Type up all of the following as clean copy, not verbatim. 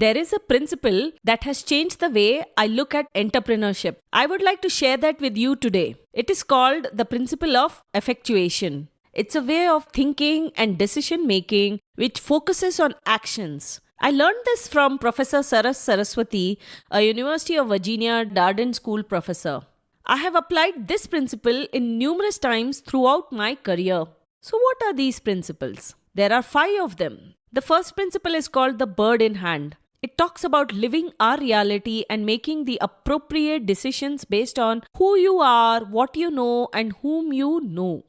there is a principle that has changed the way I look at entrepreneurship. I would like to share that with you today. It is called the principle of effectuation. It's a way of thinking and decision making which focuses on actions. I learned this from Professor Saras Saraswati, a University of Virginia Darden School professor. I have applied this principle in numerous times throughout my career. So, what are these principles? There are 5 of them. The first principle is called the bird in hand. It talks about living our reality and making the appropriate decisions based on who you are, what you know, and whom you know.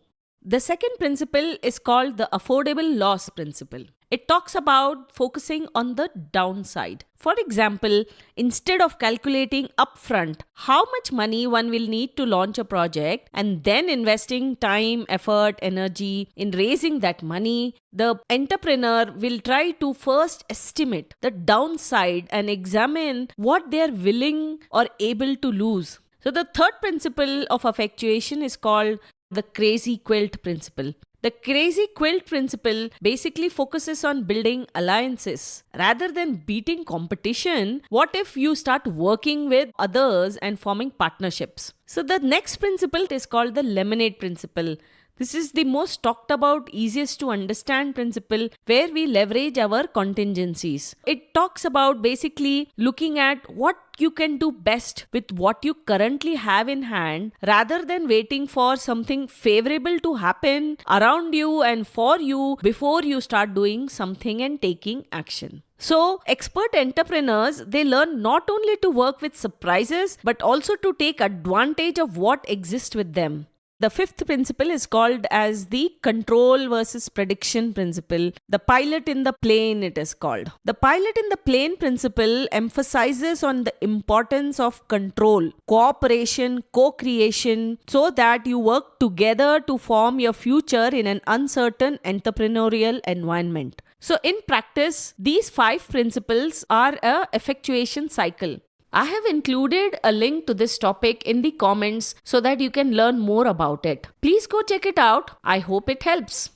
The second principle is called the affordable loss principle. It talks about focusing on the downside. For example, instead of calculating upfront how much money one will need to launch a project and then investing time, effort, energy in raising that money, the entrepreneur will try to first estimate the downside and examine what they are willing or able to lose. So the third principle of effectuation is called the crazy quilt principle. The crazy quilt principle basically focuses on building alliances. Rather than beating competition, what if you start working with others and forming partnerships? So the next principle is called the lemonade principle. This is the most talked about, easiest to understand principle where we leverage our contingencies. It talks about basically looking at what you can do best with what you currently have in hand rather than waiting for something favorable to happen around you and for you before you start doing something and taking action. So, expert entrepreneurs, they learn not only to work with surprises but also to take advantage of what exists with them. The fifth principle is called as the control versus prediction principle. The pilot in the plane, it is called. The pilot in the plane principle emphasizes on the importance of control, cooperation, co-creation, so that you work together to form your future in an uncertain entrepreneurial environment. So in practice, these 5 principles are a effectuation cycle. I have included a link to this topic in the comments so that you can learn more about it. Please go check it out. I hope it helps.